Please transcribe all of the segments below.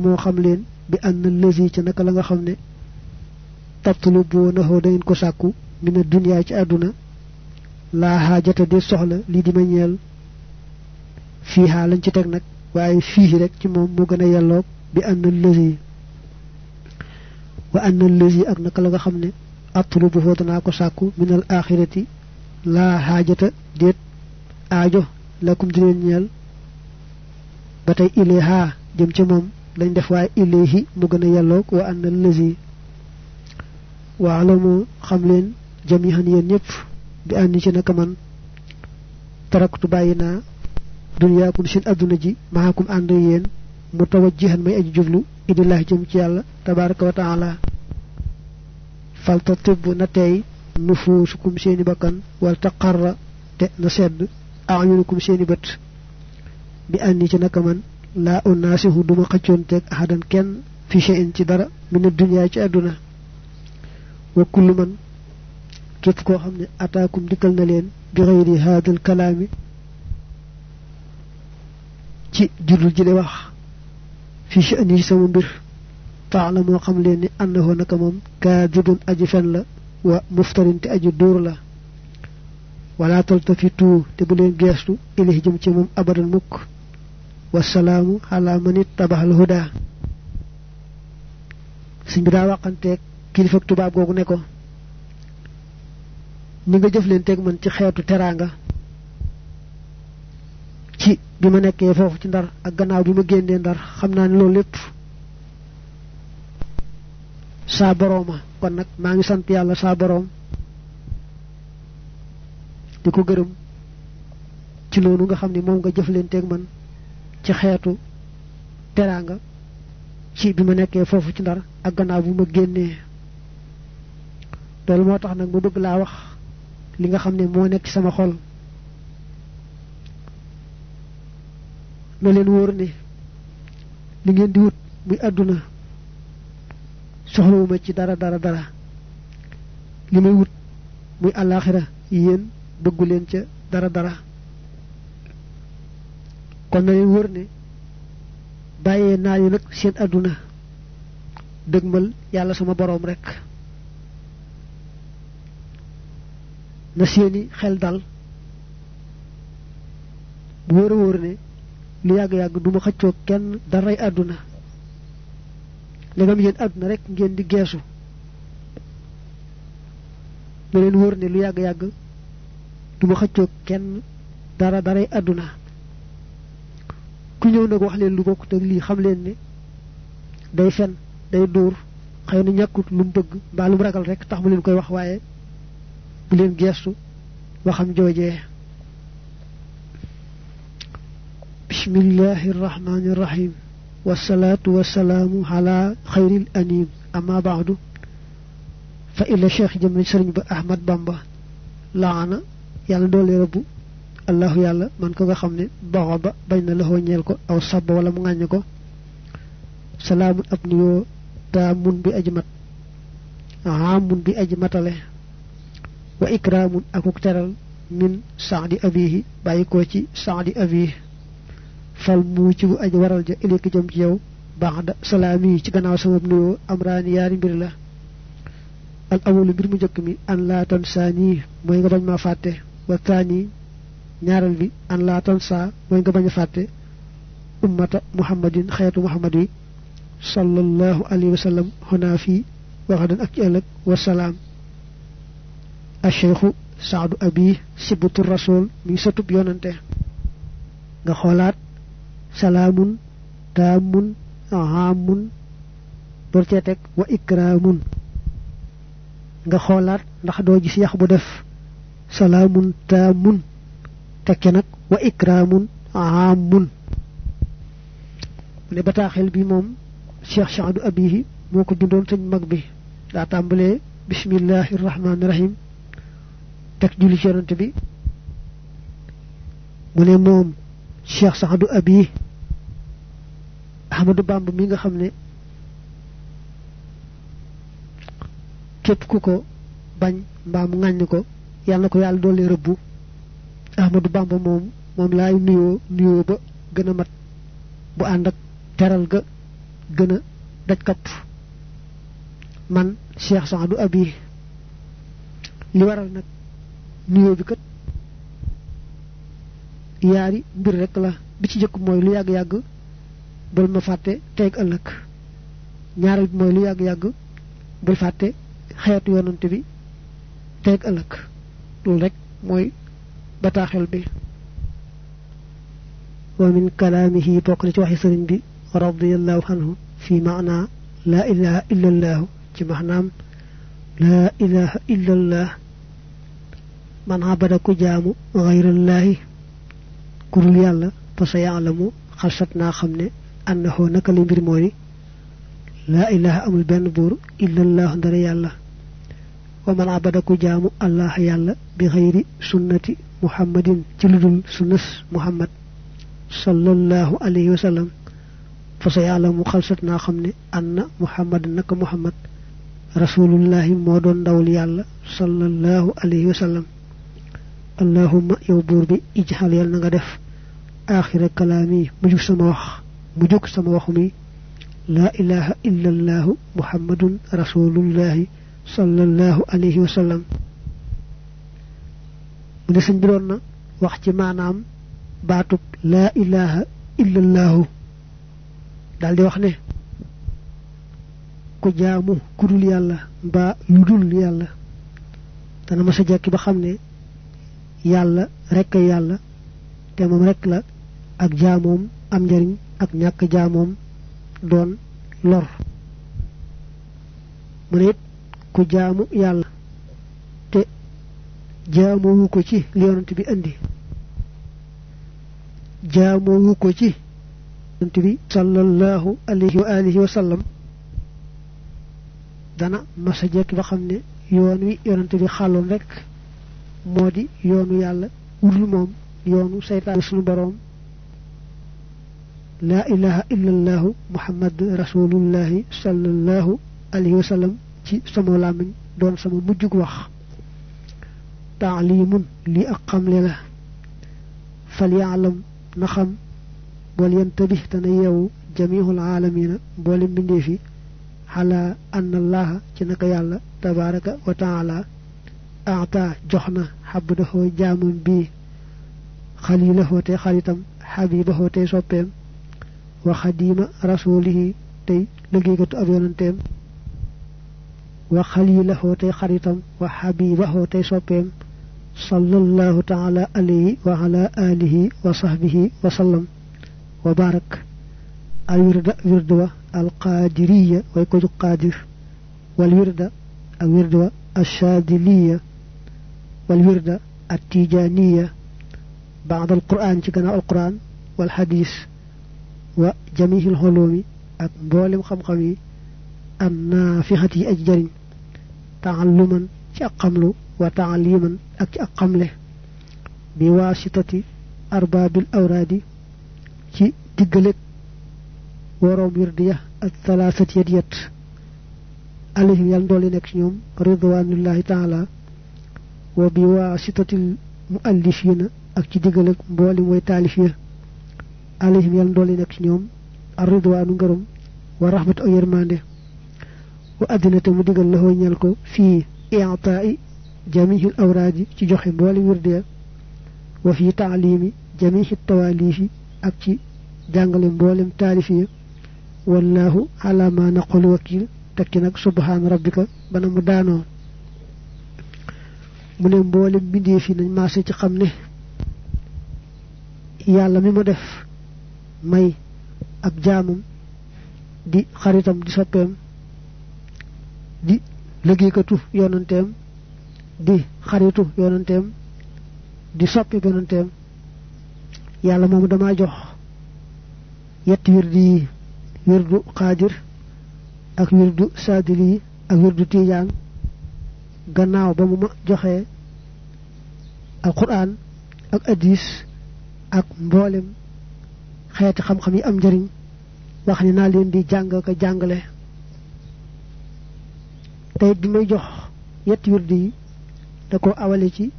moo xam leen bi ànd lësi ca naka la nga xam ne tatlubuunahu da ngeen ko sàkku mina duniyaa ci àdduna laa xaajata de soxla lii di ma ñeel fii xaa lañ ci teg nag waaye fii rek ci moom moo gën a yelloog bi ànd lësi wa ànd lësi ak naka la nga xam ne atlubuhu danaa ko sàkku minal axirati laa xaajata déet aajo lakum di leen ñeel ba tey ilayha jëm ca moom lañ def waaye ilayhi mu gën a yelloog wa ànd lësi waa la moo xam leen jamihan yéen ñëpp bi ànd ci naka man taraktu bàyyi naa duniyaakum seen adduna ji maakum ànd yéen mu tawajjihan may aji jublu idillahi jëm ci yàlla tabaraka wa taala falta tibb na tey nufuusukum seeni bakkan wal taqarra te na sedd ayunukum seeni bët bi ànd ci naka man laa unaasihu duma xëccoonteeg ahadan kenn fi shay'in ci dara mina duniyaa ci adduna wa kullu man képp koo xam ne ataakum dikkal na leen bi xëyri haadal kalaami ci judul ji de wax fi sha'ni sama mbir taala moo xam leen ni annahu naka moom kaadibun aji fen la wa muftarin te aji dóor la wala taltafitu te bu leen geestu ilahi jëm ci moom abadan mukk wasalaamu ala man ittabaxal huda suñ bi daa waxanteeg kilifa tubaab googu ne ko ni nga jëf leen teg man ci xeetu teraanga ci bi ma nekkee foofu ci ndar ak gannaaw bi ma génnee ndar xam naa ne loolu lépp saa borooma kon nag maa ngi sant yàlla saa boroom di ko gërëm ci loolu nga xam ne moom nga jëf leen teg man ci xeetu teraanga ci bi ma nekkee foofu ci ndar ak gannaaw bi ma génnee loolu moo tax nag ma bëgg laa wax li nga xam ne moo nekk ci sama xol na leen wóor ne li ngeen di wut muy àdduna soxlawuma ci dara li may wut muy àllaaxira yéen bëggu leen ca dara kon na leen wóor ne bàyyee naa yu nag seen àdduna dëgmal yàlla sama boroom rekk na seeni xel dal bu wóor a wóor ne lu yàgg-yàgg duma xëccoo kenn daray àdduna léegam yéen àdduna rek ngeen di geesu na leen wóor ne lu yàgg-yàgg duma xëccoo kenn daray àdduna ku ñëw nag wax leen lu bokkut ak lii xam leen ne day fen day dóor xëy na ñàkkut lu mu bëgg mbaa lu mu ragal rek tax mu leen koy wax waaye bu leen geestu waxam joojee bismillahi irrahmani irrahim wasalaatu wasalaamu ala xayril anim amma baadu fa illa cheikh jëm nañ sëriñ ba ahmad bamba laana yàlla doole rëbbu allahu yàlla man ko nga xam ne boxo ba bañ na laxoo ñeel ko aw sabba wala mu ŋàññ ko salaamun ab nuyoo taamun bi aji mat aamun bi aji matale wa ikraamun akuk teral min saadi abihi bàyyi ko ci saadi abihi fal mu ci bu aji waral ja ilayka jëm ci yow ba'da salaami ci gannaaw sama nuyoo amraani yaari mbir la al awalu mbir mu njëkk mi an laa tansaani mooy nga bañ maa fàtte wa taani ñaareel bi an laa tansa mooy nga bañ a fàtte ummata muhammadin xeetu muhammad wi sallallahu alayhi wa sallam xonaa fii waxadan ak ci ëllëg wasalaam acheikhu saadu abi sibtu rasul mi satub yonante nga xoolaat salaamun taamun ahamun door cee teg wa ikraamun nga xoolaat ndax doo gis yax bu def salaamun taamun tekke nag wa ikraamun ahamun mu ne bataaxel bi moom cheikh saadu abihi moo ko bindoon sëñ mag bi daa tàmbalee bismillahi rahmaani rahim teg julli ci yonante bi mu ne moom cheikh saadu abi Ahmadu Bamba mi nga xamne képp ku ko bañ mbaa mu ŋàññ ko yàlla ko yàlla doole rëbbu Ahmadu Bamba moom laay nuyoo ba gën a mat bu ànd ak teral ga gën a daj kapp man Cheikh Saadu Abi li waral nag nuyoo bi kat yaari mbir rek la bi ci jëkk mooy lu yàgg-yàgg bul ma fàtte teeg ëllëg ñaareel bi mooy lu yàgg-yàgg bul fàtte xeetu yonante bi teeg ëllëg loolu rek mooy bataaxel bi wa min kalaamihi bokk na ci waxi sëriñ bi radiyallahu anhu fi maana la ilaha illa allah ci maanaam la ilaha illa allah man abada ku jaamu gayrallahi kurul yàlla fa sa yaalamu xalsat naa xam ne annahu naka li mbir mooy la ilaha amul benn buur illa allah ndara yàlla wa man abada ku jaamu allah yàlla bi xayri sunnati muhammadin ci ludul sunnas muhammad sallallahu alayhi wa sallam fa sa yaalamu xalsat naa xam ne anna muhammad naka muhammad rasulullahi moo doon ndawul yàlla sallallahu alayhi wa sallam allahumma yow buur bi ijxal yal na nga def aaxira kalaami mujug sama waxu mi laa ilaha illa allahu muhammadun rasulullahi sallallahu alayhi wa sallam mu ne sëñ bi doon na wax ci maanaam baatub laa ilaha illa allahu daldi wax ne ku jaamu kudul yàlla mbaa lu dul yàlla dana ma sa jekki ba xam ne yàlla rekk yàlla te moom rekk la ak jaamoom am njariñ ak ñàkk jaamoom doon lor mu ne it ku jaamu yàlla te jaamowu ko ci li yonent bi indi jaamowu ko ci yonent bi sallallahu alayhi wa alihi wa sallam dana masa jekki ba xam ne yoon wi yonent bi xàlloon rekk moo di yoonu yàlla wudul moom yoonu seytaan sunu boroom laa ilaha illa allahu muhammad rasulullahi sallallahu alayhi wa sallam ci sama làmmiñ doon sama mujjug wax taalimun lii ak xamle la fal yaalam na xam bool yantabi tana yeewu jamihul aalamina mboole mbindeef yi xalaa anna allaha ci naka yàlla tabaraka wa taala aata jox na xabdahoo jaamam bii xalilahoo tey xaritam xabibahoo tey soppeem wa xadima rasulihi tey liggéeykatu ab yonanteem wa xalilahoo tey xaritam wa xabibahoo tey soppeem sallallahu taala alayhi wa ala alihi wa sahbihi wa sallam wa barak al wirda wa al qaadiriya way ko ju qaadir wal wirda ak wirda wa الشاذلية والوردة التيجانية بعد القرآن تقناء القرآن والحديث وجميع العلوم أكبولم خمخمي النافحة أجدر تعلما تأقمل وتعليما أكأقمله بواسطة أرباب الأوراد تي دقلت وروم وردية الثلاثة يديت عليهم يلدولي نك ñoom ridwanullahi ta'ala wa bi wasitatil muallifina ak ci digal ak mboli moy talif ya alayhim yaldolli nek ñoom ar-ridwanu ngërëm wa rahmatu ak yermande wa adinata mu digal la ñal ko fi i'ta'i jami'il awradi ci joxe mboli wirde wa fi ta'limi jami'it tawalifi ak ci jangale mbolem talif ya wallahu ala ma naqulu wakil tekki nak subhan rabbika bana mu daano mu ne mboolem bindee fi nañ maase ci xam ne yàlla mi mu def may ak jaamam di xaritam di soppeem di liggéeykatu yonanteem di xaritu yonanteem di soppi yonanteem yàlla moomu dama jox yetti wirdi wirdu xaadir ak wirdu saadili ak wirdu tijaan gannaaw ba mu ma joxe alquran ak hadis ak mboolem xeeti xam-xam yi am njariñ wax ni naa leen di jàng ko jàngale tey bi may jox yetti wird yi da ko awale ci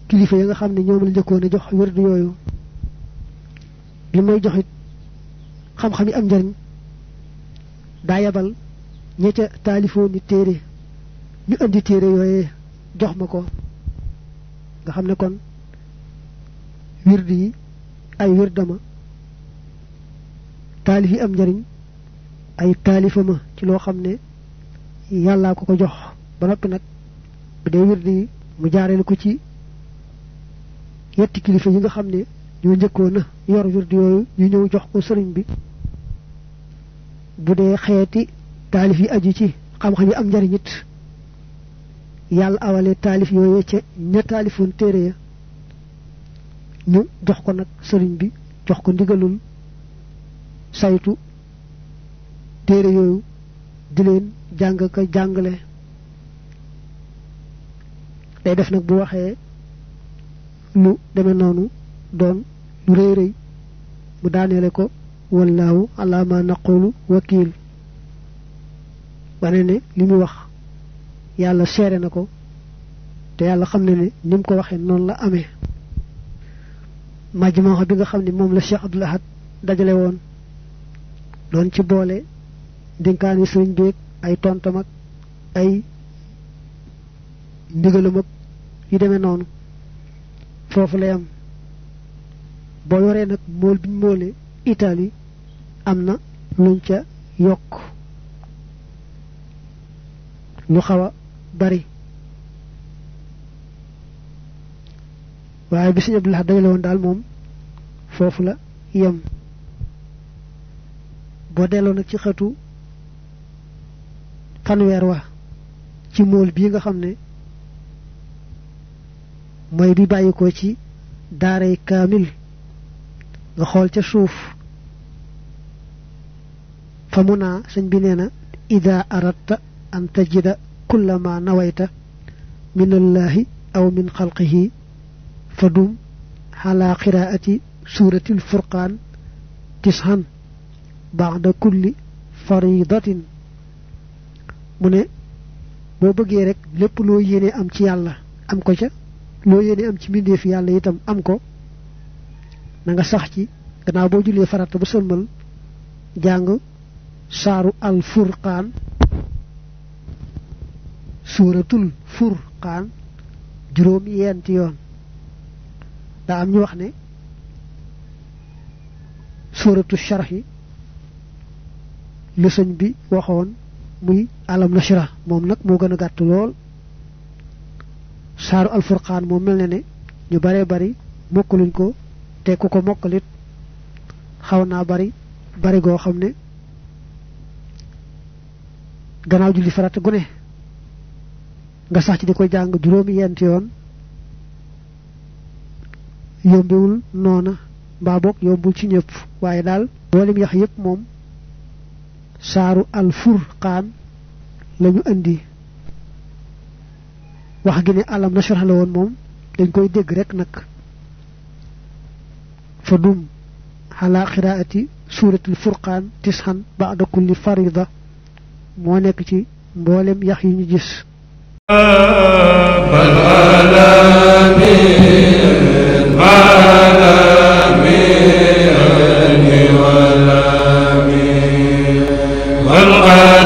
kilifa yi nga xam ne ñoom la njëkkoon a jox wird yooyu bi may joxit xam-xam yi am njariñ daa yabal ña ca taalifoo ni téere ñu andi téere yooyee jox ma ko nga xam ne kon wird yi ay wirdama taalif yi am njariñ ay taalifama ci loo xam ne yàllaa ko jox ba noppi nag bu dee wird yi mu jaareel ko ci yetti kilifa yi nga xam ne ñoo njëkkoon a yor wird yooyu ñu ñëw jox ko sëriñ bi bu dee xeeti taalif yi aju ci xam-xam yi am njariñ it yàlla awale taalif yooyu ca ña taalifoon téere ya ñu jox ko nag sëriñ bi jox ko ndigalul saytu téere yooyu di leen jàng ka jàngale day def nag bu waxee lu deme noonu doon lu rëy rëy mu daaneele ko wallahu ala ma naqulu wakil wane ne li mu wax yàlla seere na ko te yàlla xam ne ne ni mu ko waxee noonu la amee majmaa bi nga xam ne moom la Cheikh Abdoul Ahad dajale woon doon ci boole dénkaani sëriñ beeg ay tontam ak ay ndigalam ak yu demee noonu foofu lay am boo yoree nag mool biñ moolee Italie am na luñ ca yokk lu xaw a bari waaye bi Sëriñ Abdul Ahad dajale woon daal moom foofu la yem boo delloo nag ci xëtu fanweer wa ci mool bii nga xam ne mooy bi bàyyi ko ci daaray kaamil nga xool ca suuf fa mu naa sëñ bi nee na ida aratta an tajida kulla ma nawayta min allahi aw min xalqihi fadum ala qiraati surati alfurqaan tishan ba'da kulli faridatin mu ne boo bëggee rek lépp loo yéene am ci yàlla am ko ca loo yéene am ci mbindeef yàlla itam am ko na nga sax ci gannaaw boo jullee farata ba sëlmal jàng saaru al furqaan suuratul furqaan juróom yenti yoon daa am ñu wax ne suuratu sharhi lu sëñ bi waxoon muy alam nashra moom nag moo gën a gàtt lool saaru al furqaan moom mel na ne ñu baree bari mokkaluñ ko te ku ko mokkalit xaw naa bari goo xam ne gannaaw julli farata gu ne nga sax ci di ko jàng juróomi yent yoon yombewul noona mbaa boog yombul ci ñëpp waaye daal boolim yax yépp moom saaru al furqaan lañu indi wax gi ne alam nashrah la woon moom dañ koy dégg rek nag fa dum ala qiraati suuratul furqaan tishan ba'da kulli farida moo nekk ci mboolem yax yi ñu gis والقلم